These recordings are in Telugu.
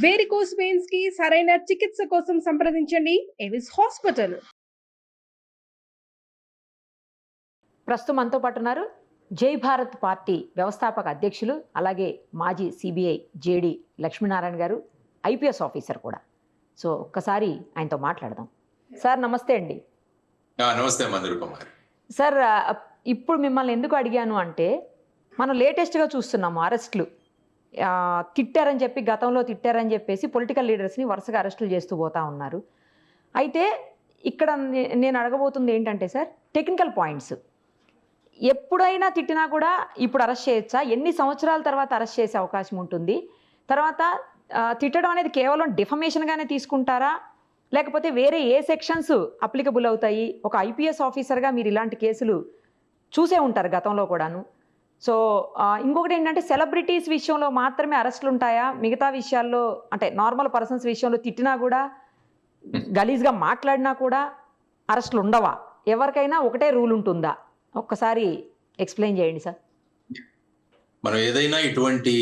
వేరికోస్ వెయిన్స్ కి సరైన చికిత్స కోసం సంప్రదించండి ఎవిస్ హాస్పిటల్. ప్రస్తుతం మనతో పాటు ఉన్నారు జై భారత్ పార్టీ వ్యవస్థాపక అధ్యక్షులు, అలాగే మాజీ సిబిఐ జేడి లక్ష్మీనారాయణ గారు, ఐపీఎస్ ఆఫీసర్ కూడా. సో ఒక్కసారి ఆయనతో మాట్లాడదాం. సార్ నమస్తే అండి. నమస్తే మందిర్ కుమార్. సార్ ఇప్పుడు మిమ్మల్ని ఎందుకు అడిగాను అంటే, మనం లేటెస్ట్గా చూస్తున్నాము అరెస్టులు. తిట్టారని చెప్పి, గతంలో తిట్టారని చెప్పేసి పొలిటికల్ లీడర్స్ని వరుసగా అరెస్టులు చేస్తూ పోతా ఉన్నారు. అయితే ఇక్కడ నేను అడగబోతుంది ఏంటంటే సార్, టెక్నికల్ పాయింట్స్. ఎప్పుడైనా తిట్టినా కూడా ఇప్పుడు అరెస్ట్ చేయొచ్చా? ఎన్ని సంవత్సరాల తర్వాత అరెస్ట్ చేసే అవకాశం ఉంటుంది? తర్వాత తిట్టడం అనేది కేవలం డిఫమేషన్గానే తీసుకుంటారా, లేకపోతే వేరే ఏ సెక్షన్స్ అప్లికబుల్ అవుతాయి? ఒక ఐపీఎస్ ఆఫీసర్గా మీరు ఇలాంటి కేసులు చూసే ఉంటారు గతంలో కూడాను. సో ఇంకొకటి ఏంటంటే, సెలబ్రిటీస్ విషయంలో మాత్రమే అరెస్టులు ఉంటాయా? మిగతా విషయాల్లో అంటే నార్మల్ పర్సన్స్ విషయంలో తిట్టినా కూడా, గలీజ్గా మాట్లాడినా కూడా అరెస్టులు ఉండవా? ఎవరికైనా ఒకటే రూల్ ఉంటుందా? ఒక్కసారి ఎక్స్ప్లెయిన్ చేయండి సార్. మనం ఏదైనా ఇటువంటి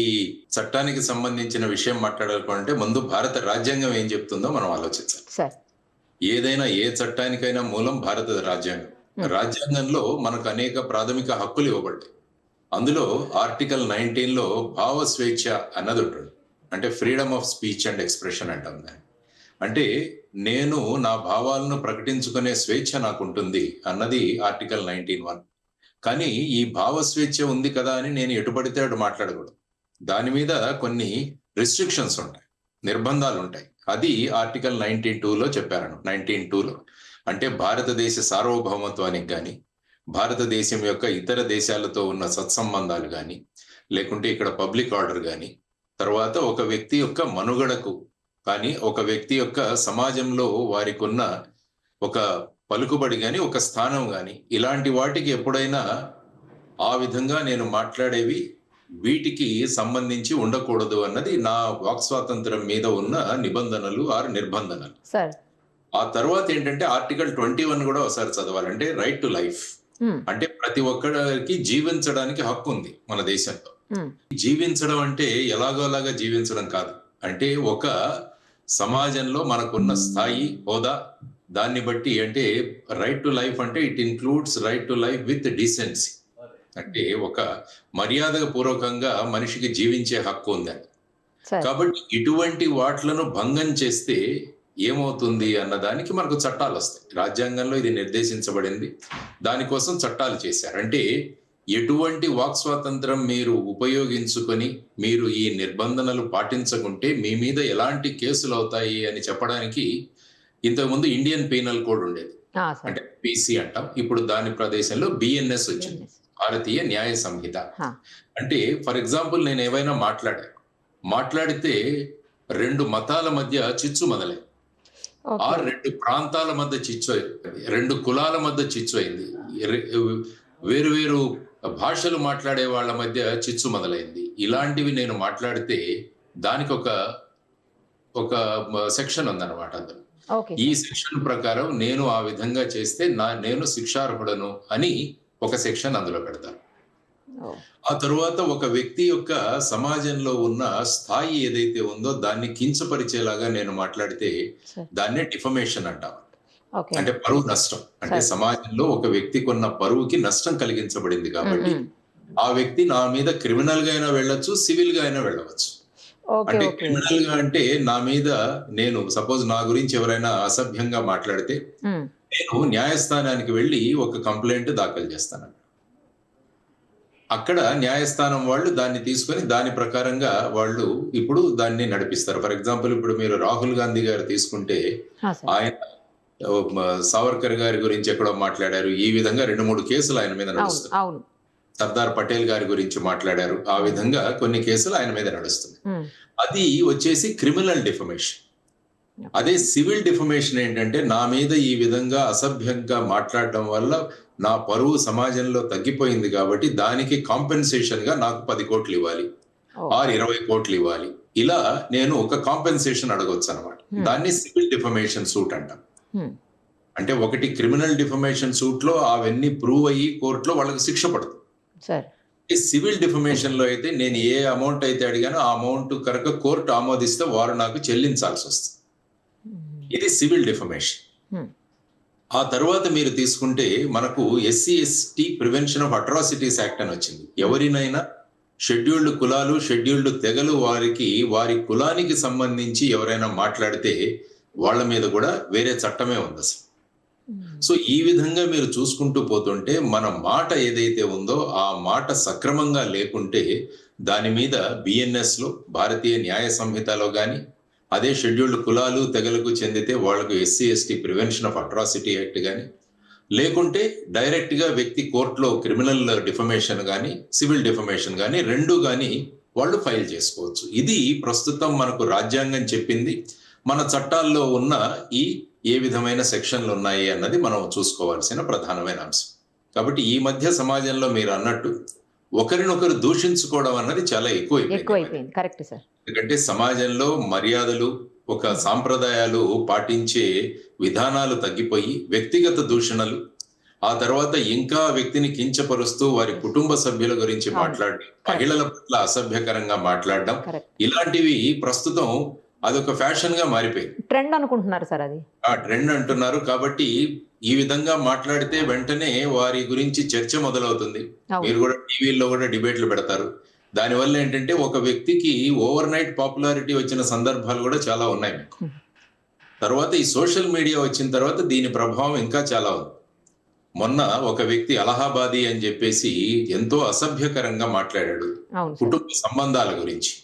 చట్టానికి సంబంధించిన విషయం మాట్లాడాలంటే ముందు భారత రాజ్యాంగం ఏం చెప్తుందో మనం ఆలోచించాలి సార్. ఏదైనా ఏ చట్టానికైనా మూలం భారత రాజ్యాంగం. రాజ్యాంగంలో మనకు అనేక ప్రాథమిక హక్కులు ఇవ్వబడ్డాయి. అందులో ఆర్టికల్ 19లో భావ స్వేచ్ఛ అన్నది ఉంటుంది. అంటే freedom of speech and expression అంటాం దాన్ని. అంటే నేను నా భావాలను ప్రకటించుకునే స్వేచ్ఛ నాకు ఉంటుంది అన్నది ఆర్టికల్ 19(1). కానీ ఈ భావ స్వేచ్ఛ ఉంది కదా అని నేను ఎటుపడితే అటు మాట్లాడకూడదు. దాని మీద కొన్ని రిస్ట్రిక్షన్స్ ఉంటాయి, నిర్బంధాలు ఉంటాయి. అది ఆర్టికల్ 19(2)లో చెప్పారు. 19(2)లో అంటే భారతదేశ సార్వభౌమత్వానికి కానీ, భారతదేశం యొక్క ఇతర దేశాలతో ఉన్న సత్సంబంధాలు కానీ, లేకుంటే ఇక్కడ పబ్లిక్ ఆర్డర్ కానీ, తర్వాత ఒక వ్యక్తి యొక్క మనుగడకు కానీ, ఒక వ్యక్తి యొక్క సమాజంలో వారికి ఉన్న ఒక పలుకుబడి కానీ, ఒక స్థానం కానీ, ఇలాంటి వాటికి ఎప్పుడైనా ఆ విధంగా నేను మాట్లాడేవి వీటికి సంబంధించి ఉండకూడదు అన్నది నా వాక్ స్వాతంత్రం మీద ఉన్న నిబంధనలు ఆర్ నిర్బంధనలు. ఆ తర్వాత ఏంటంటే ఆర్టికల్ 21 కూడా ఒకసారి చదవాలంటే రైట్ టు లైఫ్. అంటే ప్రతి ఒక్కరికి జీవించడానికి హక్కు ఉంది మన దేశంలో. జీవించడం అంటే ఎలాగోలాగా జీవించడం కాదు. అంటే ఒక సమాజంలో మనకున్న స్థాయి, హోదా, దాన్ని బట్టి అంటే రైట్ టు లైఫ్ అంటే it includes right to life with decency. అంటే ఒక మర్యాద పూర్వకంగా మనిషికి జీవించే హక్కు ఉంది. కాబట్టి ఇటువంటి వాట్లను భంగం చేస్తే ఏమవుతుంది అన్నదానికి మనకు చట్టాలు వస్తాయి. రాజ్యాంగంలో ఇది నిర్దేశించబడింది. దానికోసం చట్టాలు చేశారు. అంటే ఎటువంటి వాక్ స్వాతంత్రం మీరు ఉపయోగించుకొని మీరు ఈ నిబంధనలు పాటించకుంటే మీ మీద ఎలాంటి కేసులు అవుతాయి అని చెప్పడానికి ఇంతకుముందు ఇండియన్ పీనల్ కోడ్ ఉండేది, అంటే పీసీ అంటాం. ఇప్పుడు దాని ప్రదేశంలో బిఎన్ఎస్ వచ్చింది, భారతీయ న్యాయ సంహిత. అంటే ఫర్ ఎగ్జాంపుల్ నేను ఏవైనా మాట్లాడితే 2 మతాల మధ్య చిచ్చు మొదలైంది, ఆ 2 ప్రాంతాల మధ్య చిచ్చు అయింది, 2 కులాల మధ్య చిచ్చు అయింది, వేరు భాషలు మాట్లాడే వాళ్ళ మధ్య చిచ్చు మొదలైంది. ఇలాంటివి నేను మాట్లాడితే దానికి ఒక సెక్షన్ ఉందన్నమాట. అందులో ఈ సెక్షన్ ప్రకారం నేను ఆ విధంగా చేస్తే నేను శిక్షార్హుడను అని ఒక సెక్షన్ అందులో పెడతారు. ఆ తరువాత ఒక వ్యక్తి యొక్క సమాజంలో ఉన్న స్థాయి ఏదైతే ఉందో దాన్ని కించపరిచేలాగా నేను మాట్లాడితే దాన్నే డిఫమేషన్ అంటాం. అంటే పరువు నష్టం. అంటే సమాజంలో ఒక వ్యక్తికి ఉన్న పరువుకి నష్టం కలిగించబడింది కాబట్టి ఆ వ్యక్తి నా మీద క్రిమినల్ గా అయినా వెళ్ళొచ్చు, సివిల్ గా అయినా వెళ్ళవచ్చు. అంటే క్రిమినల్ గా అంటే నా మీద నేను సపోజ్ నా గురించి ఎవరైనా అసభ్యంగా మాట్లాడితే నేను న్యాయస్థానానికి వెళ్ళి ఒక కంప్లైంట్ దాఖలు చేస్తాను. అక్కడ న్యాయస్థానం వాళ్ళు దాన్ని తీసుకొని దాని ప్రకారంగా వాళ్ళు ఇప్పుడు దాన్ని నడిపిస్తారు. ఫర్ ఎగ్జాంపుల్ ఇప్పుడు మీరు రాహుల్ గాంధీ గారు తీసుకుంటే ఆయన సావర్కర్ గారి గురించి ఎక్కడో మాట్లాడారు, ఈ విధంగా 2-3 కేసులు ఆయన మీద నడుస్తున్నాయి. సర్దార్ పటేల్ గారి గురించి మాట్లాడారు, ఆ విధంగా కొన్ని కేసులు ఆయన మీద నడుస్తున్నాయి. అది వచ్చేసి క్రిమినల్ డిఫమేషన్. అదే సివిల్ డిఫమేషన్ ఏంటంటే నా మీద ఈ విధంగా అసభ్యంగా మాట్లాడడం వల్ల నా పరువు సమాజంలో తగ్గిపోయింది కాబట్టి దానికి కాంపెన్సేషన్ గా నాకు 10 కోట్లు ఇవ్వాలి ఆర్ 20 కోట్లు ఇవ్వాలి. ఇలా నేను ఒక కాంపెన్సేషన్ అడగొచ్చు అనమాట. దాన్ని సివిల్ డిఫమేషన్ సూట్ అంటాం. అంటే ఒకటి క్రిమినల్ డిఫమేషన్ సూట్ లో అవన్నీ ప్రూవ్ అయ్యి కోర్టులో వాళ్ళకి శిక్ష పడుతుంది. ఈ సివిల్ డిఫమేషన్ లో అయితే నేను ఏ అమౌంట్ అయితే అడిగానో ఆ అమౌంట్ కనుక కోర్టు ఆమోదిస్తే వారు నాకు చెల్లించాల్సి వస్తుంది. ఇది సివిల్ డిఫమేషన్. ఆ తర్వాత మీరు తీసుకుంటే మనకు SC/ST prevention of atrocities act అని వచ్చింది. ఎవరినైనా షెడ్యూల్డ్ కులాలు, షెడ్యూల్డ్ తెగలు వారికి వారి కులానికి సంబంధించి ఎవరైనా మాట్లాడితే వాళ్ళ మీద కూడా వేరే చట్టమే ఉంది అసలు. సో ఈ విధంగా మీరు చూసుకుంటూ పోతుంటే మన మాట ఏదైతే ఉందో ఆ మాట సక్రమంగా లేకుంటే దాని మీద BNS లో, భారతీయ న్యాయ సంహితలో కానీ, అదే షెడ్యూల్డ్ కులాలు తెగలకు చెందితే వాళ్ళకు SC/ST prevention of atrocity act కానీ, లేకుంటే డైరెక్ట్ గా వ్యక్తి కోర్టులో క్రిమినల్ డిఫమేషన్ కానీ, సివిల్ డిఫమేషన్ కానీ రెండు కానీ వాళ్ళు ఫైల్ చేసుకోవచ్చు. ఇది ప్రస్తుతం మనకు రాజ్యాంగం చెప్పింది. మన చట్టాల్లో ఉన్న ఏ విధమైన సెక్షన్లు ఉన్నాయి అన్నది మనం చూసుకోవాల్సిన ప్రధానమైన అంశం. కాబట్టి ఈ మధ్య సమాజంలో మీరు అన్నట్టు ఒకరినొకరు దూషించుకోవడం అన్నది చాలా ఎక్కువైపోయింది. Correct sir. ఎందుకంటే సమాజంలో మర్యాదలు, ఒక సాంప్రదాయాలు పాటించే విధానాలు తగ్గిపోయి వ్యక్తిగత దూషణలు, ఆ తర్వాత ఇంకా వ్యక్తిని కించపరుస్తూ వారి కుటుంబ సభ్యుల గురించి మాట్లాడడం, మహిళల పట్ల అసభ్యకరంగా మాట్లాడడం, ఇలాంటివి ప్రస్తుతం అదొక ఫ్యాషన్ గా మారిపోయింది. ట్రెండ్ అనుకుంటున్నారు సార్, అది ఆ ట్రెండ్ అంటున్నారు. కాబట్టి ఈ విధంగా మాట్లాడితే వెంటనే వారి గురించి చర్చ మొదలవుతుంది. మీరు కూడా టీవీల్లో కూడా డిబేట్లు పెడతారు. దానివల్ల ఏంటంటే ఒక వ్యక్తికి ఓవర్ నైట్ పాపులారిటీ వచ్చిన సందర్భాలు కూడా చాలా ఉన్నాయి మీకు. తర్వాత ఈ సోషల్ మీడియా వచ్చిన తర్వాత దీని ప్రభావం ఇంకా చాలా ఉంది. మొన్న ఒక వ్యక్తి అలహాబాదీ అని చెప్పేసి ఎంతో అసభ్యకరంగా మాట్లాడాడు కుటుంబ సంబంధాల గురించి.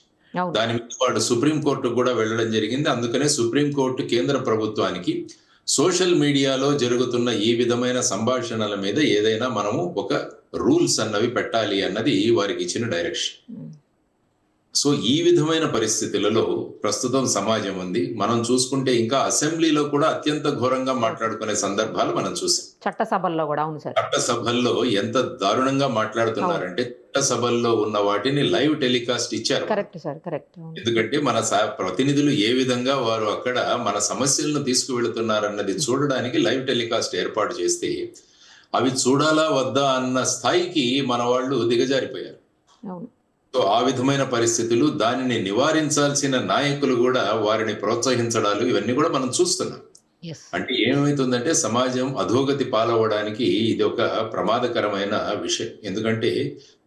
దాని మీద వాడు సుప్రీంకోర్టు కూడా వెళ్ళడం జరిగింది. అందుకనే సుప్రీంకోర్టు కేంద్ర ప్రభుత్వానికి సోషల్ మీడియాలో జరుగుతున్న ఈ విధమైన సంభాషణల మీద ఏదైనా మనము ఒక రూల్స్ అన్నవి పెట్టాలి అన్నది వారికి ఇచ్చిన డైరెక్షన్. సో ఈ విధమైన పరిస్థితులలో ప్రస్తుతం సమాజం ఉంది. మనం చూసుకుంటే ఇంకా అసెంబ్లీలో కూడా అత్యంత ఘోరంగా మాట్లాడుకునే సందర్భాలు మనం చూసాం. చట్టసభల్లో కూడా. అవును సార్. చట్టసభల్లో ఎంత దారుణంగా మాట్లాడుతున్నారంటే చట్టసభల్లో ఉన్న వాటిని లైవ్ టెలికాస్ట్ ఇచ్చారు. Correct sir, correct. ఎందుకంటే మన ప్రతినిధులు ఏ విధంగా వారు అక్కడ మన సమస్యలను తీసుకువెళుతున్నారన్నది చూడడానికి లైవ్ టెలికాస్ట్ ఏర్పాటు చేస్తే అవి చూడాలా వద్దా అన్న స్థాయికి మన వాళ్ళు దిగజారిపోయారు. అవును. సో ఆ విధమైన పరిస్థితులు, దానిని నివారించాల్సిన నాయకులు కూడా వారిని ప్రోత్సహించడాలు ఇవన్నీ కూడా మనం చూస్తున్నాం. అంటే ఏమవుతుందంటే సమాజం అధోగతి పాలవడానికి ఇది ఒక ప్రమాదకరమైన విషయం. ఎందుకంటే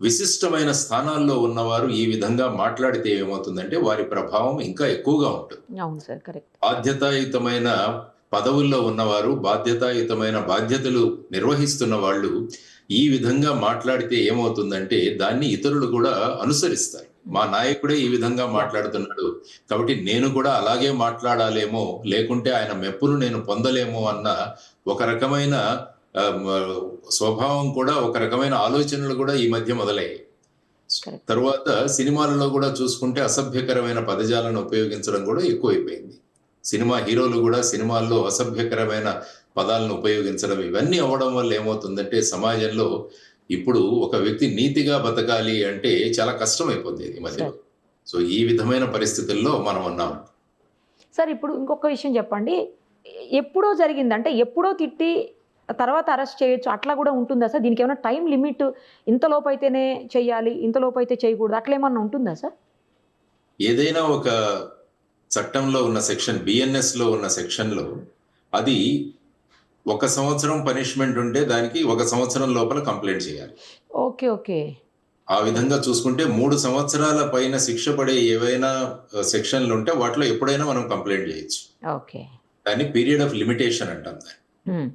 విశిష్టమైన స్థానాల్లో ఉన్నవారు ఈ విధంగా మాట్లాడితే ఏమవుతుందంటే వారి ప్రభావం ఇంకా ఎక్కువగా ఉంటుంది. బాధ్యతాయుతమైన పదవుల్లో ఉన్నవారు, బాధ్యతాయుతమైన బాధ్యతలు నిర్వహిస్తున్న వాళ్ళు ఈ విధంగా మాట్లాడితే ఏమవుతుందంటే దాన్ని ఇతరులు కూడా అనుసరిస్తారు. మా నాయకుడే ఈ విధంగా మాట్లాడుతున్నాడు కాబట్టి నేను కూడా అలాగే మాట్లాడాలేమో, లేకుంటే ఆయన మెప్పును నేను పొందలేమో అన్న ఒక రకమైన స్వభావం కూడా, ఒక రకమైన ఆలోచనలు కూడా ఈ మధ్య మొదలయ్యాయి. తర్వాత సినిమాలలో కూడా చూసుకుంటే అసభ్యకరమైన పదజాలను ఉపయోగించడం కూడా ఎక్కువైపోయింది. సినిమా హీరోలు కూడా సినిమాల్లో అసభ్యకరమైన పదాలను ఉపయోగించడం, ఇవన్నీ అవ్వడం వల్ల ఏమవుతుందంటే సమాజంలో ఇప్పుడు ఒక వ్యక్తి నీతిగా బతకాలి అంటే చాలా కష్టం అయిపోతుంది ఈ మధ్యలో. సో ఈ విధమైన పరిస్థితుల్లో మనం ఉన్నాం సార్. ఇప్పుడు ఇంకొక విషయం చెప్పండి, ఎప్పుడో జరిగింది అంటే ఎప్పుడో తిట్టి తర్వాత అరెస్ట్ చేయొచ్చు అట్లా కూడా ఉంటుందా సార్? దీనికి ఏమైనా టైం లిమిట్, ఇంతలోపు అయితేనే చెయ్యాలి, ఇంతలోపు అయితే చేయకూడదు, అట్లా ఏమన్నా ఉంటుందా సార్? ఏదైనా ఒక చట్టంలో ఉన్న సెక్షన్, BNS లో ఉన్న సెక్షన్లో అది 1 సంవత్సరం పనిష్మెంట్ ఉంటే దానికి 1 సంవత్సరం లోపల కంప్లైంట్ చేయాలి. Okay okay. ఆ విధంగా చూసుకుంటే 3 సంవత్సరాల పైన శిక్ష పడే ఏవైనా సెక్షన్లు ఉంటే వాటిలో ఎప్పుడైనా మనం కంప్లైంట్ చేయొచ్చు. ఓకే. దాన్ని పీరియడ్ ఆఫ్ లిమిటేషన్ అంటాం దాన్ని.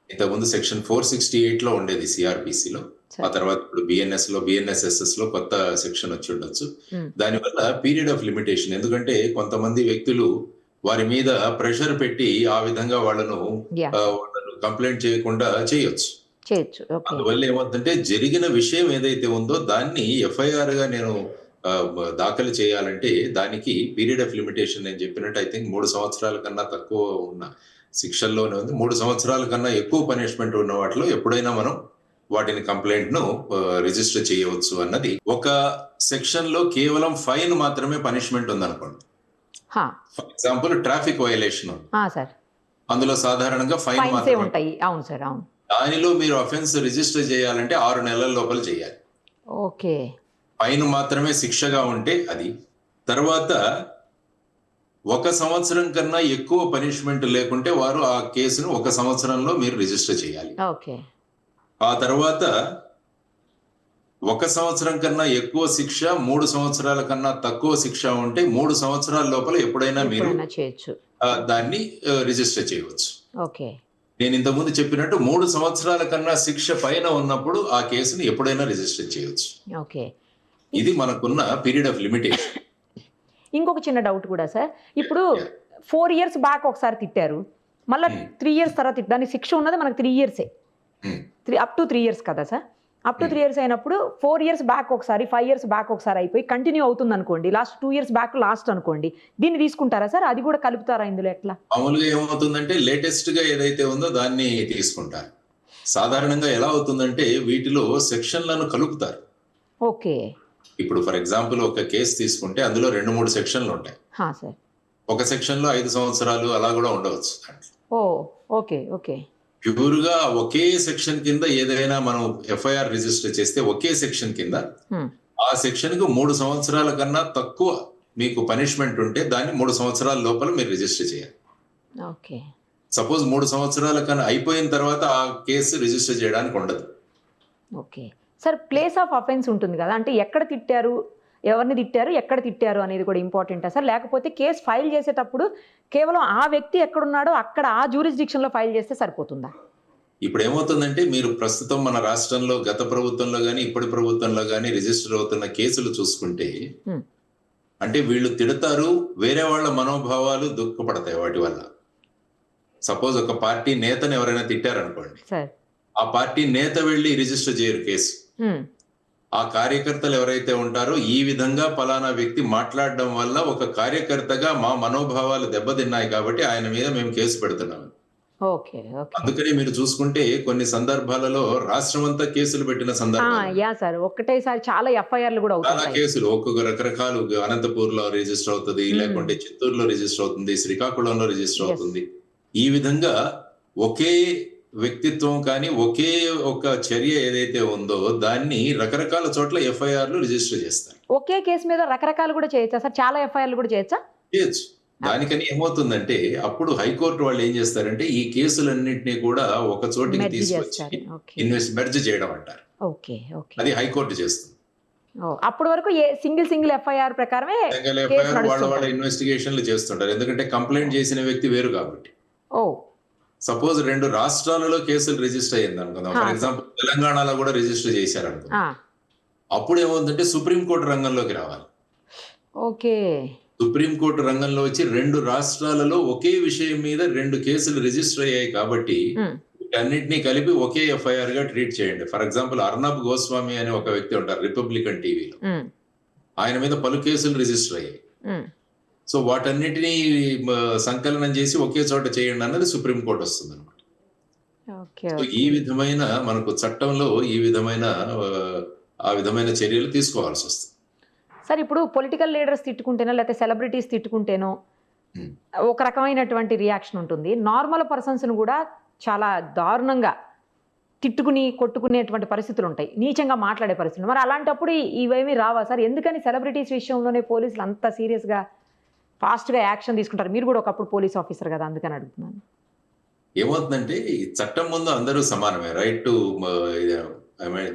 ఇంతకుముందు సెక్షన్ 468 లో ఉండేది CRPCలో. ఆ తర్వాత ఇప్పుడు BNSS లో కొత్త సెక్షన్ వచ్చి ఉండొచ్చు. దానివల్ల పీరియడ్ ఆఫ్ లిమిటేషన్, ఎందుకంటే కొంతమంది వ్యక్తులు వారి మీద ప్రెషర్ పెట్టి ఆ విధంగా వాళ్ళను కంప్లైంట్ చేయకుండా చేయొచ్చు. అందువల్ల ఏమవుతుందంటే జరిగిన విషయం ఏదైతే ఉందో దాన్ని FIR గా నేను దాఖలు చేయాలంటే దానికి పీరియడ్ ఆఫ్ లిమిటేషన్ నేను చెప్పినట్టు I think 3 సంవత్సరాల కన్నా తక్కువ ఉన్న శిక్షల్లోనే ఉంది. 3 సంవత్సరాల కన్నా ఎక్కువ పనిష్మెంట్ ఉన్న వాటిలో ఎప్పుడైనా మనం వాటిని కంప్లైంట్ ను రిజిస్టర్ చేయవచ్చు అన్నది. ఒక సెక్షన్ లో కేవలం ఫైన్ మాత్రమే పనిష్మెంట్ ఉందనుకోండి. ఫర్ ఎగ్జాంపుల్ ట్రాఫిక్ వైలేషన్, అందులో సాధారణంగా ఫైన్ మాత్రమే ఉంటాయి. దానిలో మీరు అఫెన్స్ రిజిస్టర్ చేయాలంటే 6 నెలల లోపల చేయాలి. ఓకే. ఫైన్ మాత్రమే శిక్షగా ఉంటే అది. తర్వాత 1 సంవత్సరం కన్నా ఎక్కువ పనిష్మెంట్ లేకుంటే వారు ఆ కేసును 1 సంవత్సరంలో మీరు రిజిస్టర్ చేయాలి. ఓకే. ఆ తర్వాత 1 సంవత్సరం కన్నా ఎక్కువ శిక్ష, 3 సంవత్సరాల కన్నా తక్కువ శిక్ష ఉంటే 3 సంవత్సరాల లోపల ఎప్పుడైనా మీరు ఎప్పుడైనా చేయొచ్చు. దాన్ని రిజిస్టర్ చేయవచ్చు. ఓకే. నేను ఇంతకుముందు చెప్పినట్టు 3 సంవత్సరాల కన్నా శిక్ష పైన ఉన్నప్పుడు ఆ కేసుని ఎప్పుడైనా రిజిస్టర్ చేయవచ్చు. ఓకే. ఇది మనకున్న పీరియడ్ ఆఫ్ లిమిటేషన్. ఇంకొక చిన్న డౌట్ కూడా సార్. ఇప్పుడు Yeah. 4 ఇయర్స్ బ్యాక్ ఒకసారి తిట్టారు. మళ్ళీ 3 ఇయర్స్ తర్వాత దానికి శిక్ష ఉన్నది మనకు 3 ఇయర్సే. Hmm. అప్ టు 3 ఇయర్స్ కదా సార్? అప్ టు 3 ఇయర్స్ అయినప్పుడు 4 ఇయర్స్ బ్యాక్ ఒకసారి, 5 ఇయర్స్ బ్యాక్ ఒకసారి అయిపోయి కంటిన్యూ అవుతుంది అనుకోండి. లాస్ట్ 2 ఇయర్స్ బ్యాక్ లాస్ట్ అనుకోండి. దీన్ని తీసుకుంటారా సార్? అది కూడా కలుపుతారా ఇందులో ఎట్లా? మామూలుగా ఏమవుతుందంటే లేటెస్ట్ గా ఏదైతే ఉందో దాన్ని తీసుకుంటారు. సాధారణంగా ఎలా అవుతుందంటే వీటిలో సెక్షన్లను కలుపుతారు. ఓకే. ఇప్పుడు ఫర్ ఎగ్జాంపుల్ ఒక కేసు తీసుకుంటే అందులో 2-3 సెక్షన్లు ఉంటాయి. సార్. ఒక సెక్షన్ లో 5 సంవత్సరాలు అలా కూడా ఉండవచ్చు. ఓ ఓకే. ఓకే. ప్యూర్ గా ఒకే సెక్షన్ కింద ఏదైనా మనం ఎఫ్ఐఆర్ రిజిస్టర్ చేస్తే ఒకే సెక్షన్ కింద ఆ సెక్షన్ కు 3 సంవత్సరాల కన్నా తక్కువ మీకు పనిష్మెంట్ ఉంటే దాన్ని 3 సంవత్సరాల లోపల మీరు రిజిస్టర్ చేయాలి. ఓకే. సపోజ్ 3 సంవత్సరాల కన్నా అయిపోయిన తర్వాత ఆ కేసు రిజిస్టర్ చేయడానికి ఉండదు. Okay. Sir, place of offence ఉంటుంది కదా, అంటే ఎక్కడ తిట్టారు, ఎవరిని తిట్టారు, ఎక్కడ తిట్టారు అనేది కూడా ఇంపార్టెంటా సార్? లేకపోతే కేసు ఫైల్ చేసేటప్పుడు కేవలం ఆ వ్యక్తి ఎక్కడున్నాడో అక్కడ ఆ జ్యూరిస్డిక్షన్లో ఫైల్ చేస్తే సరిపోతుందా? ఇప్పుడు ఏమవుతుందంటే మీరు ప్రస్తుతం మన రాష్ట్రంలో గత ప్రభుత్వంలో కానీ ఇప్పటి ప్రభుత్వంలో కానీ రిజిస్టర్ అవుతున్న కేసులు చూసుకుంటే అంటే వీళ్ళు తిడతారు, వేరే వాళ్ళ మనోభావాలు దుఃఖపడతాయి వాటి వల్ల. సపోజ్ ఒక పార్టీ నేతను ఎవరైనా తిట్టారనుకోండి, సార్, ఆ పార్టీ నేత వెళ్ళి రిజిస్టర్ చేయరు కేసు. ఆ కార్యకర్తలు ఎవరైతే ఉంటారో ఈ విధంగా పలానా వ్యక్తి మాట్లాడడం వల్ల ఒక కార్యకర్తగా మా మనోభావాలు దెబ్బతిన్నాయి కాబట్టి ఆయన మీద మేము కేసు పెడుతున్నాం. ఓకే. ఓకే. అందుకని మీరు చూసుకుంటే కొన్ని సందర్భాలలో రాష్ట్రమంతా కేసులు పెట్టిన సందర్భాలు, యా సార్, ఒక్కటేసారి చాలా ఎఫ్ఐఆర్లు కూడా చాలా అవుతాయి. కేసులు ఒక్కొక్క రకరకాలు. అనంతపూర్ లో రిజిస్టర్ అవుతుంది, లేకుంటే చిత్తూరులో రిజిస్టర్ అవుతుంది, శ్రీకాకుళంలో రిజిస్టర్ అవుతుంది. ఈ విధంగా ఒకే వ్యక్తిత్వం కానీ ఒకే ఒక చర్య ఏదైతే ఉందో దాన్ని రకరకాల చోట్ల ఎఫ్ఐఆర్లు రిజిస్టర్ చేస్తారు. ఒకే కేసు మీద రకరకాలు కూడా చేయొచ్చా సార్? చాలా ఎఫ్ఐఆర్లు కూడా చేయొచ్చా? చేయొచ్చు. దానికని ఏమవుతుందంటే అప్పుడు హైకోర్టు వాళ్ళు ఏం చేస్తారంటే ఈ కేసులన్నింటినీ కూడా ఒక చోటికి మెర్జ్ తీసుకొచ్చి చేస్తారు. ఓకే. మెర్జ్ చేయడం అంటారు. ఓకే. ఓకే. అది హైకోర్టు చేస్తుంది. అప్పటి వరకు సింగిల్ ఎఫ్ఐఆర్ ప్రకారమే సింగిల్ కేసు ఎఫ్ఐఆర్ వాళ్ళ నడుస్తుంటుంది. ఇన్వెస్టిగేషన్లు చేస్తుంటారు. ఎందుకంటే కంప్లైంట్ చేసిన వ్యక్తి వేరు కాబట్టి. ఓ సపోజ్ 2 రాష్ట్రాలలో కేసులు రిజిస్టర్ అయ్యింది అనుకుందాం. ఫర్ ఎగ్జాంపుల్ తెలంగాణలో కూడా రిజిస్టర్ చేశారు అనుకుందాం. అప్పుడు ఏమవుతుందంటే సుప్రీంకోర్టు రంగంలోకి రావాలి. ఓకే. సుప్రీంకోర్టు రంగంలో వచ్చి 2 రాష్ట్రాలలో ఒకే విషయం మీద 2 కేసులు రిజిస్టర్ అయ్యాయి కాబట్టి వీటన్నిటినీ కలిపి ఒకే ఎఫ్ఐఆర్ గా ట్రీట్ చేయండి. ఫర్ ఎగ్జాంపుల్ అర్నబ్ గోస్వామి అనే ఒక వ్యక్తి ఉంటారు రిపబ్లికన్ టీవీలో. ఆయన మీద పలు కేసులు రిజిస్టర్ అయ్యాయి. సో వాటన్నిటినీ సంకలనం చేసి ఒకే చోట చేయండి అన్నది సుప్రీంకోర్టు వస్తుంది అనమాట. సో ఈ విధమైన మనకు చట్టంలో ఈ విధమైన ఆ విధమైన చర్యలు తీసుకోవాల్సి వస్తుంది. సార్, ఇప్పుడు పొలిటికల్ లీడర్స్ తిట్టుకుంటేనో లేకపోతే సెలబ్రిటీస్ తిట్టుకుంటేనో ఒక రకమైనటువంటి రియాక్షన్ ఉంటుంది. నార్మల్ పర్సన్స్ను కూడా చాలా దారుణంగా తిట్టుకుని కొట్టుకునేటువంటి పరిస్థితులు ఉంటాయి, నీచంగా మాట్లాడే పరిస్థితులు. మరి అలాంటప్పుడు ఇవేమీ రావా సార్? ఎందుకని సెలబ్రిటీస్ విషయంలోనే పోలీసులు అంత సీరియస్గా ఫాస్ట్గా యాక్షన్ తీసుకుంటారు? మీరు కూడా ఒకప్పుడు పోలీస్ ఆఫీసర్ కదా, అందుకని అడుగుతున్నాను. ఏమవుతుందంటే ఈ చట్టం ముందు అందరూ సమానమే. Right to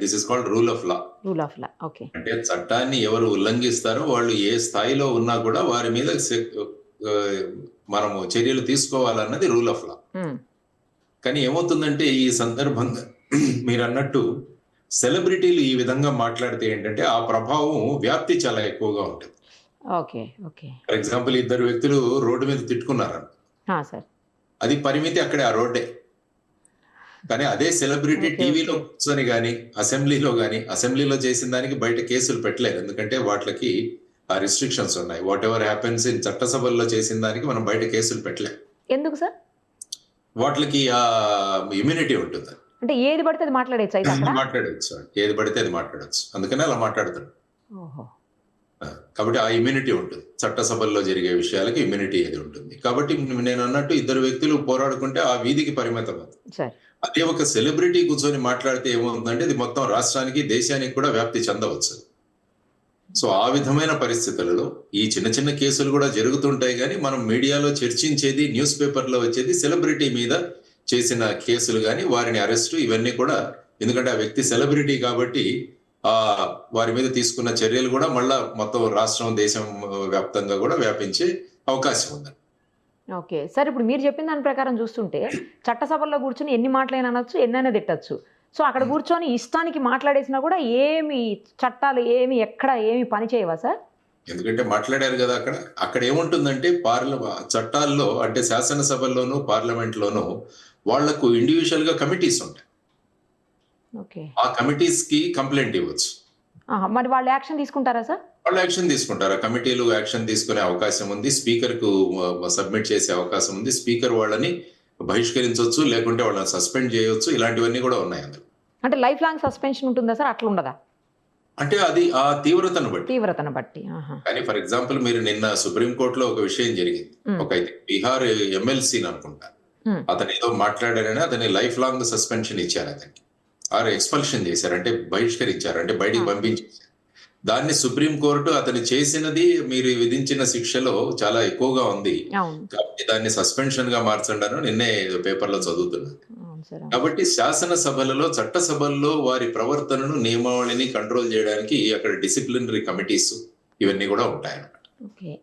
this is called rule of law. Rule of law. Okay. అంటే చట్టాన్ని ఎవరు ఉల్లంఘిస్తారో వాళ్ళు ఏ స్థాయిలో ఉన్నా కూడా వారి మీద మనము చర్యలు తీసుకోవాలన్నది రూల్ ఆఫ్ లా. కానీ ఏమవుతుందంటే ఈ సందర్భంగా మీరు అన్నట్టు సెలబ్రిటీలు ఈ విధంగా మాట్లాడితే ఏంటంటే ఆ ప్రభావం వ్యాప్తి చాలా ఎక్కువగా ఉంటుంది. ఓకే. ఓకే. ఫర్ ఎగ్జాంపుల్ 2 వ్యక్తులు రోడ్డు మీద తిట్టుకున్నారు, సార్, అది పరిమితి అక్కడే ఆ రోడ్డే. కానీ అదే సెలబ్రిటీ టీవీలో కూర్చొని కానీ అసెంబ్లీలో చేసిన దానికి బయట కేసులు పెట్టలేదు. ఎందుకంటే వాటికి ఆ రిస్ట్రిక్షన్స్ ఉన్నాయి. వాట్ ఎవర్ హ్యాపెన్స్ ఇన్ చట్టసభల్లో చేసిన దానికి మనం బయట కేసులు పెట్టలేము. ఎందుకు సార్? వాటికి ఆ ఇమ్యూనిటీ ఉంటుంది. అంటే ఏది పడితే అది మాట్లాడచ్చు, మాట్లాడవచ్చు, ఏది పడితే అది మాట్లాడచ్చు. అందుకనే అలా మాట్లాడుతాడు. ఓహో. కాబట్టి ఆ ఇమ్యూనిటీ ఉంటుంది. చట్టసభల్లో జరిగే విషయాలకి ఇమ్యూనిటీ అది ఉంటుంది. కాబట్టి నేను అన్నట్టు ఇద్దరు వ్యక్తులు పోరాడుకుంటే ఆ వీధికి పరిమితం అవుతుంది. సరే. అదే ఒక సెలబ్రిటీ కూర్చొని మాట్లాడితే ఏమవుతుందంటే అది మొత్తం రాష్ట్రానికి, దేశానికి కూడా వ్యాప్తి చెందవచ్చు. సో ఆ విధమైన పరిస్థితులలో ఈ చిన్న చిన్న కేసులు కూడా జరుగుతుంటాయి, కానీ మనం మీడియాలో చర్చించేది, న్యూస్ పేపర్లో వచ్చేది సెలబ్రిటీ మీద చేసిన కేసులు కానీ, వారిని అరెస్టు, ఇవన్నీ కూడా. ఎందుకంటే ఆ వ్యక్తి సెలబ్రిటీ కాబట్టి వారి మీద తీసుకున్న చర్యలు కూడా మళ్ళా మొత్తం రాష్ట్రం, దేశం వ్యాప్తంగా కూడా వ్యాపించే అవకాశం ఉంది. ఓకే సార్, ఇప్పుడు మీరు చెప్పిన దాని ప్రకారం చూస్తుంటే చట్టసభల్లో కూర్చొని ఎన్ని మాటలైనా అనొచ్చు, ఎన్నైనా తిట్టచ్చు. సో అక్కడ కూర్చొని ఇష్టానికి మాట్లాడేసినా కూడా ఏమి చట్టాలు ఎక్కడ ఏమి పని చేయవా సార్? ఎందుకంటే మాట్లాడారు కదా. అక్కడ ఏముంటుందంటే చట్టాల్లో అంటే శాసనసభల్లోనూ పార్లమెంట్లోనూ వాళ్లకు ఇండివిజువల్ గా కమిటీస్ ఉంటాయి. ఆ కమిటీస్ కి కంప్లైంట్ ఇవ్వచ్చు. మరి వాళ్ళు యాక్షన్ తీసుకుంటారా సార్? వాళ్ళు యాక్షన్ తీసుకుంటారు. కమిటీలు యాక్షన్ తీసుకునే అవకాశం ఉంది. స్పీకర్ కు సబ్మిట్ చేసే అవకాశం ఉంది. స్పీకర్ వాళ్ళని బహిష్కరించవచ్చు, లేకుంటే వాళ్ళని సస్పెండ్ చేయవచ్చు. ఇలాంటివన్నీ కూడా ఉన్నాయి అందులో. అంటే లైఫ్ లాంగ్ సస్పెన్షన్ ఉంటుందా సార్? అట్లా ఉండదా? అంటే అది ఆ తీవ్రతను బట్టి. కానీ ఫర్ ఎగ్జాంపుల్ మీరు నిన్న సుప్రీంకోర్టులో ఒక విషయం జరిగింది. ఒక బీహార్ ఎమ్మెల్సీని అనుకుంటా, అతను ఏదో మాట్లాడారని అతని లైఫ్ లాంగ్ సస్పెన్షన్ ఇచ్చారు అతనికి, ఆరు ఎక్స్పల్షన్ చేశారు, అంటే బహిష్కరించారు, అంటే బయటికి పంపించేశారు. దాన్ని సుప్రీంకోర్టు అతను చేసినది మీరు విధించిన శిక్షలో చాలా ఎక్కువగా ఉంది కాబట్టి దాన్ని సస్పెన్షన్ గా మార్చండి అని నిన్నే పేపర్లో చదువుతున్నది. కాబట్టి శాసనసభలలో, చట్టసభల్లో వారి ప్రవర్తనను, నియమావళిని కంట్రోల్ చేయడానికి అక్కడ డిసిప్లినరీ కమిటీస్ ఇవన్నీ కూడా ఉంటాయి అన్నమాట.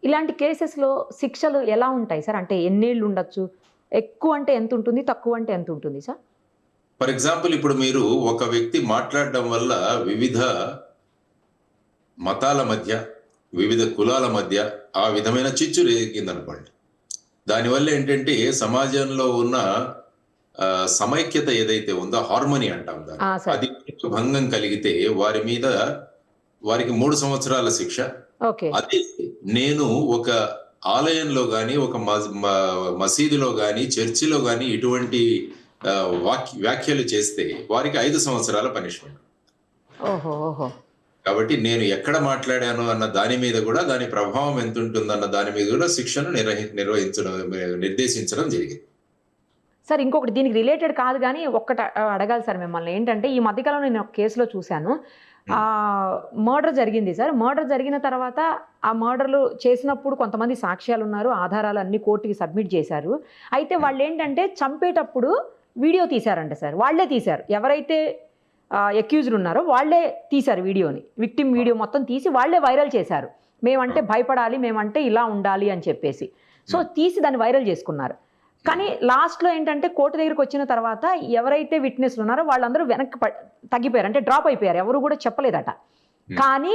ఇలాంటి కేసెస్ లో శిక్షలు ఎలా ఉంటాయి సార్? అంటే ఎన్నేళ్ళు ఉండొచ్చు? ఎక్కువ అంటే ఎంత ఉంటుంది, తక్కువ అంటే ఎంత ఉంటుంది సార్? ఫర్ ఎగ్జాంపుల్ ఇప్పుడు మీరు ఒక వ్యక్తి మాట్లాడడం వల్ల వివిధ మతాల మధ్య, వివిధ కులాల మధ్య ఆ విధమైన చిచ్చు రేగిందనుకోండి, దానివల్ల ఏంటంటే సమాజంలో ఉన్న సమైక్యత ఏదైతే ఉందో, హార్మోనీ అంటాం దాన్ని, అది భంగం కలిగితే వారికి 3 సంవత్సరాల శిక్ష. అదే నేను ఒక ఆలయంలో గాని, ఒక మసీదులో గాని, చర్చిలో గాని ఇటువంటి వ్యాఖ్యలు చేస్తే వారికి 5 సంవత్సరాల పనిష్మెంట్. కాబట్టి నేను ఎక్కడ మాట్లాడాను అన్న దాని మీద కూడా, దాని ప్రభావం ఎంత ఉంటుందన్న దాని మీద కూడా శిక్షను నిర్దేశించడం జరిగింది. సార్ ఇంకొకటి దీనికి రిలేటెడ్ కాదు కానీ ఒక్కటి అడగాలి సార్ మిమ్మల్ని. ఏంటంటే ఈ మధ్యకాలంలో నేను ఒక కేసులో చూశాను, మర్డర్ జరిగింది సార్. మర్డర్ జరిగిన తర్వాత ఆ మర్డర్లు చేసినప్పుడు కొంతమంది సాక్ష్యాలు ఉన్నారు, ఆధారాలు అన్ని కోర్టుకి సబ్మిట్ చేశారు. అయితే వాళ్ళు ఏంటంటే చంపేటప్పుడు వీడియో తీశారంట సార్. వాళ్లే తీశారు, ఎవరైతే అక్యూజ్డ్ ఉన్నారో వాళ్లే తీశారు వీడియోని, విక్టిమ్ వీడియో మొత్తం తీసి వాళ్లే వైరల్ చేశారు. మేమంటే భయపడాలి, మేమంటే ఇలా ఉండాలి అని చెప్పేసి. సో తీసి దాన్ని వైరల్ చేసుకున్నారు. కానీ లాస్ట్లో ఏంటంటే కోర్టు దగ్గరికి వచ్చిన తర్వాత ఎవరైతే విట్నెస్లు ఉన్నారో వాళ్ళందరూ వెనక్కి తగ్గిపోయారు, అంటే డ్రాప్ అయిపోయారు, ఎవరు కూడా చెప్పలేదట. కానీ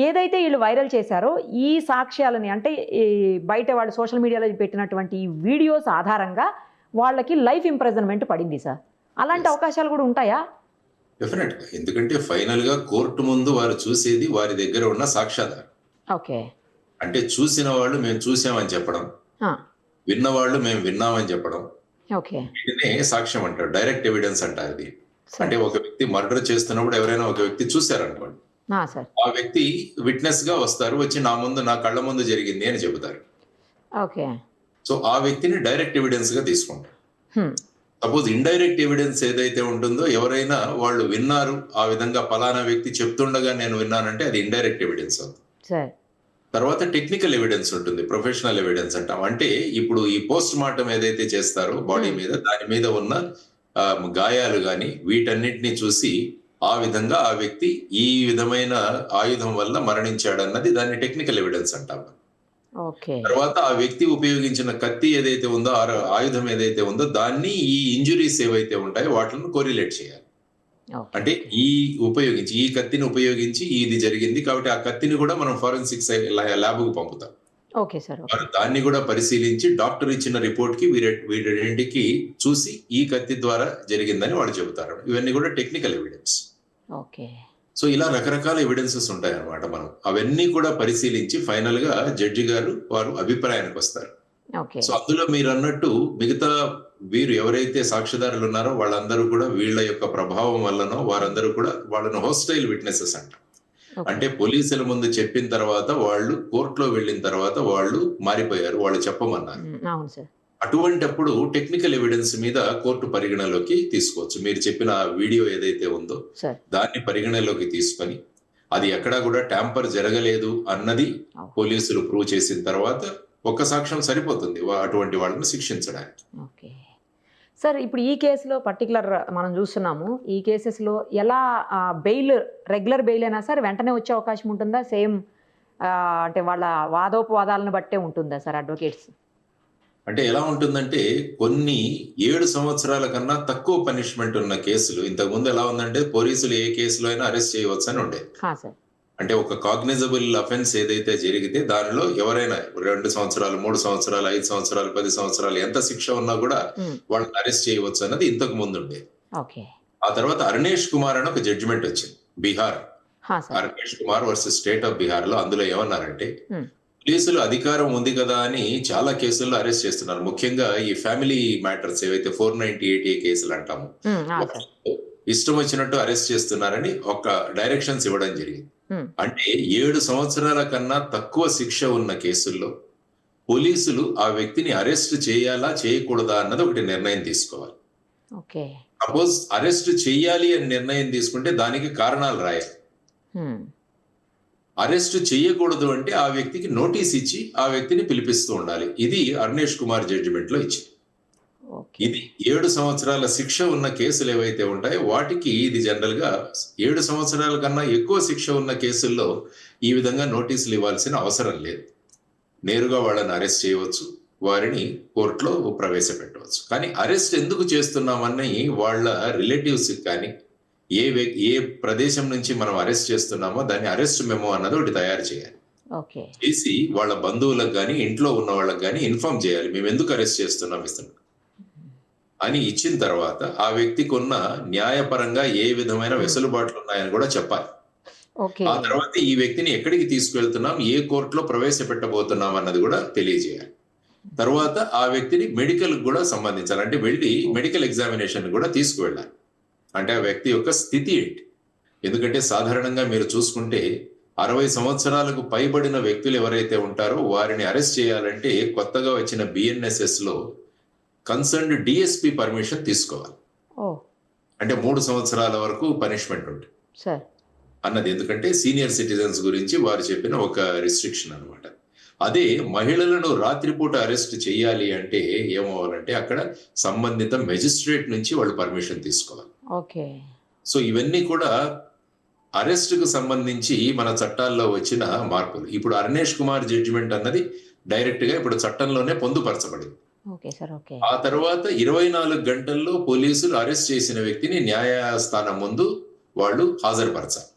ఏదైతే వీళ్ళు వైరల్ చేశారో ఈ సాక్ష్యాలని, అంటే బయట వాళ్ళు సోషల్ మీడియాలో పెట్టినటువంటి ఈ వీడియోస్ ఆధారంగా వాళ్ళకి లైఫ్ ఇంప్రిజన్మెంట్ పడింది సార్. అలాంటి అవకాశాలు కూడా ఉంటాయా? డెఫినెట్ గా. ఎందుకంటే ఫైనల్ గా కోర్టు ముందు వారు చూసేది వారి దగ్గర ఉన్న సాక్ష్యాధారం. అంటే చూసిన వాళ్ళు మేము చూసామని చెప్పడం, విన్నవాళ్ళు మేము విన్నామని చెప్పడం, వీటినే సాక్ష్యం అంటారు. డైరెక్ట్ ఎవిడెన్స్ అంటారు ఇది. అంటే ఒక వ్యక్తి మర్డర్ చేస్తున్నప్పుడు ఎవరైనా ఒక వ్యక్తి చూశారనుకోండి, ఆ వ్యక్తి విట్నెస్ గా వస్తారు, వచ్చి నా కళ్ళ ముందు జరిగింది అని చెబుతారు. సో ఆ వ్యక్తిని డైరెక్ట్ ఎవిడెన్స్ గా తీసుకుంటారు. సపోజ్ ఇండైరెక్ట్ ఎవిడెన్స్ ఏదైతే ఉంటుందో, ఎవరైనా వాళ్ళు విన్నారు, ఆ విధంగా పలానా వ్యక్తి చెప్తుండగా నేను విన్నానంటే అది ఇండైరెక్ట్ ఎవిడెన్స్ అవుతుంది. తర్వాత టెక్నికల్ ఎవిడెన్స్ ఉంటుంది, ప్రొఫెషనల్ ఎవిడెన్స్ అంటాం. అంటే ఇప్పుడు ఈ పోస్ట్ మార్టం ఏదైతే చేస్తారో బాడీ మీద, దాని మీద ఉన్న గాయాలు గాని వీటన్నిటిని చూసి ఆ విధంగా ఆ వ్యక్తి ఈ విధమైన ఆయుధం వల్ల మరణించాడన్నది దాన్ని టెక్నికల్ ఎవిడెన్స్ అంటాం. తర్వాత ఆ వ్యక్తి ఉపయోగించిన కత్తి ఏదైతే ఉందో, ఆయుధం ఏదైతే ఉందో దాన్ని ఈ ఇంజురీస్ ఏవైతే ఉంటాయో వాటిని కోరిలేట్ చేయాలి. అంటే ఈ కత్తిని ఉపయోగించి ఇది జరిగింది కాబట్టి ఆ కత్తిని కూడా మనం ఫోరెన్సిక్స్ ల్యాబ్ కు పంపుతాం. దాన్ని కూడా పరిశీలించి డాక్టర్ ఇచ్చిన రిపోర్ట్ కి వీటికి చూసి ఈ కత్తి ద్వారా జరిగిందని వాళ్ళు చెబుతారు. ఇవన్నీ కూడా టెక్నికల్ ఎవిడెన్స్. సో ఇలా రకరకాల ఎవిడెన్సెస్ ఉంటాయి అన్నమాట. మనం అవన్నీ కూడా పరిశీలించి ఫైనల్ గా జడ్జి గారు వారు అభిప్రాయానికి వస్తారు. సో అందులో మీరు అన్నట్టు మిగతా వీరు ఎవరైతే సాక్ష్యదారులు ఉన్నారో వాళ్ళందరూ కూడా వీళ్ళ యొక్క ప్రభావం వల్లనో వారందరూ కూడా వాళ్ళను హోస్టైల్ విట్నెసెస్ అంటారు. ఓకే. అంటే పోలీసుల ముందు చెప్పిన తర్వాత వాళ్ళు కోర్టులో వెళ్ళిన తర్వాత వాళ్ళు మారిపోయారు. వాళ్ళు చెప్పమన్నారు. అవును సార్. అటువంటప్పుడు టెక్నికల్ ఎవిడెన్స్ మీద కోర్టు పరిగణలోకి తీసుకోవచ్చు. మీరు చెప్పిన ఆ వీడియో ఏదైతే ఉందో సార్. దాన్ని పరిగణలోకి తీసుకొని అది ఎక్కడా కూడా ట్యాంపర్ జరగలేదు అన్నది అవును. పోలీసులు ప్రూవ్ చేసిన తర్వాత ఒక్క సాక్ష్యం సరిపోతుంది అటువంటి వాళ్ళని శిక్షించడానికి. ఓకే. సార్ ఇప్పుడు ఈ కేసులో పర్టికులర్ మనం చూస్తున్నాము. ఈ కేసెస్‌లో ఎలా బెయిల్ రెగ్యులర్ బెయిల్ అయినా సార్ వెంటనే వచ్చే అవకాశం ఉంటుందా? సేమ్ అంటే వాళ్ళ వాదోపవాదాలను బట్టే ఉంటుందా సార్ అడ్వకేట్స్? అంటే ఎలా ఉంటుందంటే కొన్ని 7 సంవత్సరాల కన్నా తక్కువ పనిష్మెంట్ ఉన్న కేసులు ఇంతకుముందు ఎలా ఉందంటే పోలీసులు ఏ కేసులో అయినా అరెస్ట్ చేయవచ్చు అని ఉండేది. సార్. అంటే ఒక కాగ్నిజబుల్ అఫెన్స్ ఏదైతే జరిగితే దానిలో ఎవరైనా 2 సంవత్సరాలు, 3 సంవత్సరాలు, 5 సంవత్సరాలు, 10 సంవత్సరాలు ఎంత శిక్ష ఉన్నా కూడా వాళ్ళని అరెస్ట్ చేయవచ్చు అన్నది ఇంతకు ముందు ఉండేది. ఓకే. ఆ తర్వాత అరుణేష్ కుమార్ అని ఒక జడ్జిమెంట్ వచ్చింది Bihar. Arunesh Kumar versus state of Bihar లో అందులో ఏమన్నారంటే పోలీసులు అధికారం ఉంది కదా అని చాలా కేసుల్లో అరెస్ట్ చేస్తున్నారు. ముఖ్యంగా ఈ ఫ్యామిలీ మ్యాటర్స్ ఏవైతే 498A కేసులు అంటాము ఇష్టం వచ్చినట్టు అరెస్ట్ చేస్తున్నారని ఒక డైరెక్షన్స్ ఇవ్వడం జరిగింది. అంటే 7 సంవత్సరాల కన్నా తక్కువ శిక్ష ఉన్న కేసుల్లో పోలీసులు ఆ వ్యక్తిని అరెస్ట్ చేయాలా చేయకూడదా అన్నది ఒకటి నిర్ణయం తీసుకోవాలి. సపోజ్ అరెస్ట్ చేయాలి అని నిర్ణయం తీసుకుంటే దానికి కారణాలు రాయాలి. అరెస్ట్ చేయకూడదు అంటే ఆ వ్యక్తికి నోటీస్ ఇచ్చి ఆ వ్యక్తిని పిలిపిస్తూ ఉండాలి. ఇది అరుణేష్ కుమార్ జడ్జిమెంట్ లో ఇచ్చింది. ఇది 7 సంవత్సరాల శిక్ష ఉన్న కేసులు ఏవైతే ఉంటాయో వాటికి ఇది జనరల్ గా 7 సంవత్సరాల కన్నా ఎక్కువ శిక్ష ఉన్న కేసుల్లో ఈ విధంగా నోటీసులు ఇవ్వాల్సిన అవసరం లేదు. నేరుగా వాళ్ళని అరెస్ట్ చేయవచ్చు, వారిని కోర్టులో ప్రవేశపెట్టవచ్చు. కానీ అరెస్ట్ ఎందుకు చేస్తున్నామని వాళ్ళ రిలేటివ్స్ కానీ ఏ ప్రదేశం నుంచి మనం అరెస్ట్ చేస్తున్నామో దాన్ని అరెస్ట్ మెమో అన్నది ఒకటి తయారు చేయాలి. చేసి వాళ్ళ బంధువులకు కానీ ఇంట్లో ఉన్న వాళ్ళకి కానీ ఇన్ఫార్మ్ చేయాలి, మేము ఎందుకు అరెస్ట్ చేస్తున్నాం అని ఇచ్చిన తర్వాత ఆ వ్యక్తికి ఉన్న న్యాయపరంగా ఏ విధమైన వెసులుబాట్లు ఉన్నాయని కూడా చెప్పాలి. ఆ తర్వాత ఈ వ్యక్తిని ఎక్కడికి తీసుకువెళ్తున్నాం, ఏ కోర్టులో ప్రవేశపెట్టబోతున్నాం అన్నది కూడా తెలియజేయాలి. తర్వాత ఆ వ్యక్తిని మెడికల్ కూడా సంబంధించాలి. అంటే వెళ్ళి మెడికల్ ఎగ్జామినేషన్ కూడా తీసుకువెళ్ళాలి. అంటే ఆ వ్యక్తి యొక్క స్థితి ఏంటి. ఎందుకంటే సాధారణంగా మీరు చూసుకుంటే 60 సంవత్సరాలకు పైబడిన వ్యక్తులు ఎవరైతే ఉంటారో వారిని అరెస్ట్ చేయాలంటే కొత్తగా వచ్చిన BNSS లో కన్సర్న్డ్ DSP పర్మిషన్ తీసుకోవాలి. అంటే 3 సంవత్సరాల వరకు పనిష్మెంట్ ఉంటుంది అన్నది. ఎందుకంటే సీనియర్ సిటిజన్స్ గురించి వారు చెప్పిన ఒక రిస్ట్రిక్షన్ అన్నమాట. అదే మహిళలను రాత్రిపూట అరెస్ట్ చేయాలి అంటే ఏమవ్వాలంటే అక్కడ సంబంధిత మెజిస్ట్రేట్ నుంచి వాళ్ళు పర్మిషన్ తీసుకోవాలి. సో ఇవన్నీ కూడా అరెస్ట్ కు సంబంధించి మన చట్టాల్లో వచ్చిన మార్పులు. ఇప్పుడు అరుణేష్ కుమార్ జడ్జిమెంట్ అన్నది డైరెక్ట్ గా ఇప్పుడు చట్టంలోనే పొందుపరచబడింది. ఆ తర్వాత 24 గంటల్లో పోలీసులు అరెస్ట్ చేసిన వ్యక్తిని న్యాయస్థానం ముందు వాళ్ళు హాజరుపరచాలి.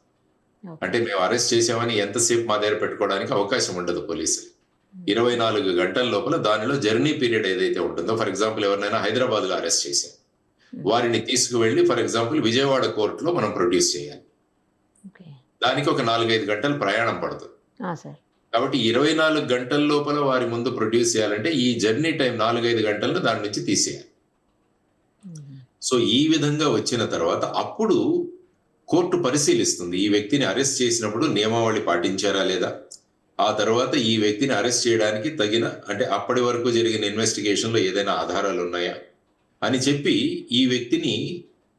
అంటే మేము అరెస్ట్ చేసామని ఎంతసేపు మా దగ్గర పెట్టుకోవడానికి అవకాశం ఉండదు పోలీసులు. 24 గంటల లోపల దానిలో జర్నీ పీరియడ్ ఏదైతే ఉంటుందో, ఫర్ ఎగ్జాంపుల్ ఎవరినైనా హైదరాబాద్ లో అరెస్ట్ చేశారు, వారిని తీసుకువెళ్ళి ఫర్ ఎగ్జాంపుల్ విజయవాడ కోర్టులో మనం ప్రొడ్యూస్ చేయాలి. దానికి ఒక 4-5 గంటలు ప్రయాణం పడుతుంది. కాబట్టి 24 గంటల లోపల వారి ముందు ప్రొడ్యూస్ చేయాలంటే ఈ జర్నీ టైం 4-5 గంటలను దాని నుంచి తీసేయాలి. సో ఈ విధంగా వచ్చిన తర్వాత అప్పుడు కోర్టు పరిశీలిస్తుంది ఈ వ్యక్తిని అరెస్ట్ చేసినప్పుడు నియమావళి పాటించారా లేదా, ఆ తర్వాత ఈ వ్యక్తిని అరెస్ట్ చేయడానికి తగిన అంటే అప్పటి వరకు జరిగిన ఇన్వెస్టిగేషన్ లో ఏదైనా ఆధారాలు ఉన్నాయా అని చెప్పి ఈ వ్యక్తిని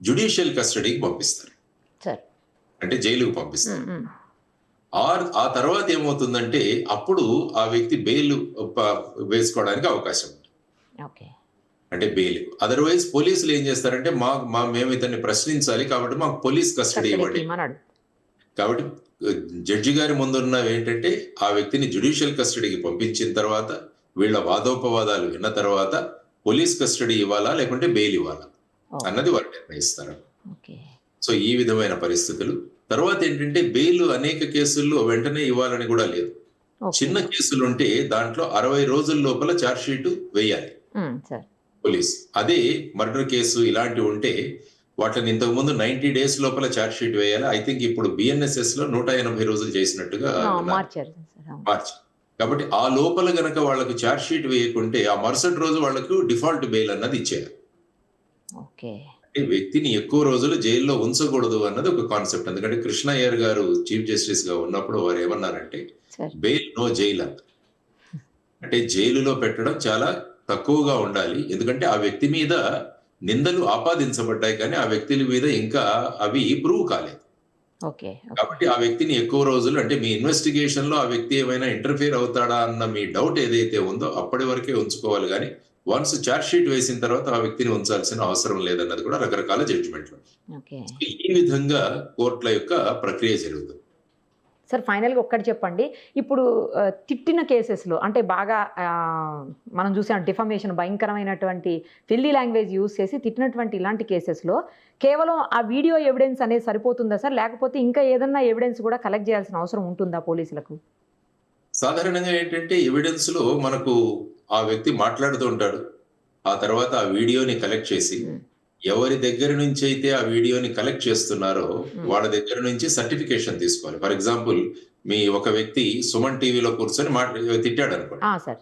జ్యుడిషియల్ కస్టడీకి పంపిస్తారు. అంటే జైలుకు పంపిస్తారు. ఆ తర్వాత ఏమవుతుందంటే అప్పుడు ఆ వ్యక్తి బెయిల్ వేసుకోవడానికి అవకాశం ఉంది. అంటే బెయిల్. అదర్వైజ్ పోలీసులు ఏం చేస్తారంటే మేము ఇతన్ని ప్రశ్నించాలి కాబట్టి మాకు పోలీస్ కస్టడీ ఇవ్వండి. కాబట్టి జడ్జి గారి ముందున్న ఏంటంటే ఆ వ్యక్తిని జ్యుడిషియల్ కస్టడీకి పంపించిన తర్వాత వీళ్ళ వాదోపవాదాలు విన్న తర్వాత పోలీస్ కస్టడీ ఇవ్వాలా లేకుంటే బెయిల్ ఇవ్వాలా అన్నది వారు నిర్ణయిస్తారు. సో ఈ విధమైన పరిస్థితులు. తర్వాత ఏంటంటే బెయిల్ అనేక కేసుల్లో వెంటనే ఇవ్వాలని కూడా లేదు. చిన్న కేసులు ఉంటే దాంట్లో 60 రోజుల లోపల ఛార్జ్ షీట్ వేయాలి పోలీస్. అదే మర్డర్ కేసు ఇలాంటివి ఉంటే వాటిని ఇంతకు ముందు 90 days లోపల ఛార్జ్ షీట్ వేయాలి. ఐ థింక్ ఇప్పుడు BNSS లో 180 రోజులు చేసినట్టుగా మార్చారు. కాబట్టి ఆ లోపల గనక వాళ్ళకు ఛార్జ్ షీట్ వేయకుంటే ఆ మరుసటి రోజు వాళ్ళకు డిఫాల్ట్ బెయిల్ అన్నది ఇచ్చేయాలి. వ్యక్తిని ఎక్కువ రోజులు జైల్లో ఉంచకూడదు అన్నది ఒక కాన్సెప్ట్. ఎందుకంటే కృష్ణ అయ్యర్ గారు చీఫ్ జస్టిస్ గా ఉన్నప్పుడు వారు ఏమన్నారంటే సార్ బెయిల్ నో జైల్ అంత. అంటే జైలులో పెట్టడం చాలా తక్కువగా ఉండాలి. ఎందుకంటే ఆ వ్యక్తి మీద నిందలు ఆపాదించబడ్డాయి కానీ ఆ వ్యక్తుల మీద ఇంకా అవి ప్రూవ్ కాలేదు. ఓకే కాబట్టి ఆ వ్యక్తిని ఎక్కువ రోజులు అంటే మీ ఇన్వెస్టిగేషన్ లో ఆ వ్యక్తి ఏమైనా ఇంటర్ఫియర్ అవుతాడా అన్న మీ డౌట్ ఏదైతే ఉందో అప్పటి వరకే ఉంచుకోవాలి కానీ వన్స్ చార్జ్ షీట్ వేసిన తర్వాత ఆ వ్యక్తిని ఉంచాల్సిన అవసరం లేదన్నది కూడా రకరకాల జడ్జిమెంట్లు. ఓకే ఈ విధంగా కోర్టుల యొక్క ప్రక్రియ జరుగుతుంది. సార్ ఫైనల్గా ఒక్కటి చెప్పండి. ఇప్పుడు తిట్టిన కేసెస్లో అంటే బాగా మనం చూసాం డిఫమేషన్ భయంకరమైనటువంటి ఫిల్లీ లాంగ్వేజ్ యూజ్ చేసి తిట్టినటువంటి ఇలాంటి కేసెస్లో కేవలం ఆ వీడియో ఎవిడెన్స్ అనేది సరిపోతుందా సార్, లేకపోతే ఇంకా ఏదన్నా ఎవిడెన్స్ కూడా కలెక్ట్ చేయాల్సిన అవసరం ఉంటుందా పోలీసులకు? సాధారణంగా ఏంటంటే ఎవిడెన్స్ లో మనకు ఆ వ్యక్తి మాట్లాడుతూ ఉంటాడు. ఆ తర్వాత ఆ వీడియోని కలెక్ట్ చేసి ఎవరి దగ్గర నుంచి అయితే ఆ వీడియోని కలెక్ట్ చేస్తున్నారో వాళ్ళ దగ్గర నుంచి సర్టిఫికేషన్ తీసుకోవాలి. ఫర్ ఎగ్జాంపుల్ మీ ఒక వ్యక్తి సుమన్ టీవీలో కూర్చొని తిట్టాడు అనుకోండి. సార్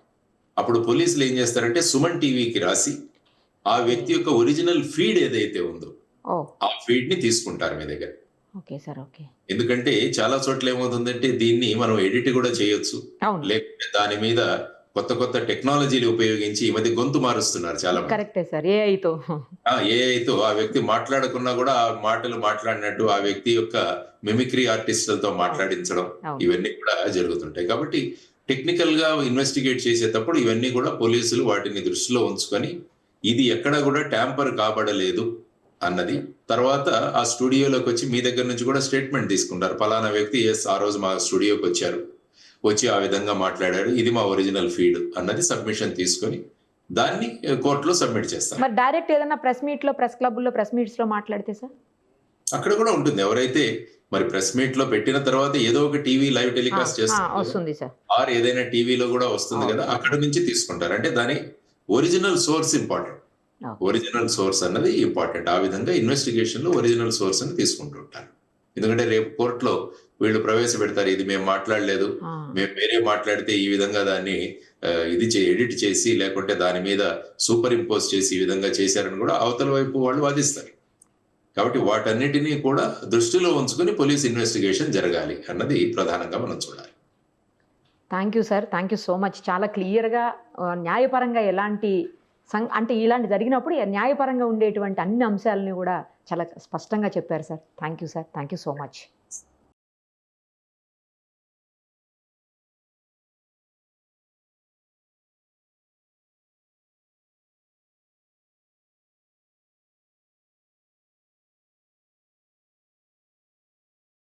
అప్పుడు పోలీసులు ఏం చేస్తారంటే సుమన్ టీవీకి రాసి ఆ వ్యక్తి యొక్క ఒరిజినల్ ఫీడ్ ఏదైతే ఉందో ఆ ఫీడ్ ని తీసుకుంటారు మీ దగ్గర. Okay sir okay. ఎందుకంటే చాలా చోట్ల ఏమవుతుందంటే దీన్ని మనం ఎడిట్ కూడా చేయొచ్చు, అవును లేకపోతే దాని మీద కొత్త కొత్త టెక్నాలజీలు ఉపయోగించి ఈ మధ్య గొంతు మారుస్తున్నారు చాలా మంది. కరెక్టే సార్. ఏఐతో ఏఐతో ఆ వ్యక్తి మాట్లాడకున్నా కూడా ఆ మాటలు మాట్లాడినట్టు ఆ వ్యక్తి యొక్క మిమిక్రీ ఆర్టిస్టులతో మాట్లాడించడం ఇవన్నీ కూడా జరుగుతుంటాయి. కాబట్టి టెక్నికల్ గా ఇన్వెస్టిగేట్ చేసేటప్పుడు ఇవన్నీ కూడా పోలీసులు వాటిని దృష్టిలో ఉంచుకొని ఇది ఎక్కడ కూడా ట్యాంపర్ కాబడలేదు అన్నది, తర్వాత ఆ స్టూడియోలోకి వచ్చి మీ దగ్గర నుంచి కూడా స్టేట్మెంట్ తీసుకుంటారు. పలానా వ్యక్తి ఆ రోజు మా స్టూడియోకి వచ్చి ఆ విధంగా మాట్లాడాడు, ఇది మా ఒరిజినల్ ఫీడ్ అన్నది సబ్మిషన్ తీసుకొని దాన్ని కోర్టులో సబ్మిట్ చేస్తారు. మరి డైరెక్ట్ ఏదైనా ప్రెస్ మీట్ లో ప్రెస్ క్లబ్ లో ప్రెస్ మీట్స్ లో మాట్లాడితే సార్ అక్కడ కూడా ఉంటుంది. ఎవరైతే మరి ప్రెస్ మీట్ లో పెట్టిన తర్వాత ఏదో ఒక టీవీ లైవ్ టెలికాస్ట్ వస్తుంది సార్, ఆర్ ఏదైనా టీవీలో కూడా వస్తుంది కదా, అక్కడ నుంచి తీసుకుంటారు. అంటే దాని original source important. Original source అన్నది ఇంపార్టెంట్. ఆ విధంగా ఇన్వెస్టిగేషన్ లో ఒరిజినల్ సోర్స్ అని తీసుకుంటూ ఉంటారు. ఎందుకంటే రేపు కోర్టులో వీళ్ళు ప్రవేశపెడతారు, ఇది మేము మాట్లాడలేదు, మేము వేరే మాట్లాడితే ఈ విధంగా దాన్ని ఎడిట్ చేసి లేకుంటే దాని మీద సూపర్ ఇంపోజ్ చేసి ఈ విధంగా చేశారని కూడా అవతల వైపు వాళ్ళు వాదిస్తారు. కాబట్టి వాటన్నిటినీ కూడా దృష్టిలో ఉంచుకొని పోలీస్ ఇన్వెస్టిగేషన్ జరగాలి అన్నది ప్రధానంగా మనం చూడాలి. Thank you sir, thank you so much. చాలా క్లియర్గా న్యాయపరంగా ఎలాంటి అంటే ఇలాంటి జరిగినప్పుడు న్యాయపరంగా ఉండేటువంటి అన్ని అంశాలని కూడా చాలా స్పష్టంగా చెప్పారు sir. Thank you sir, thank you so much.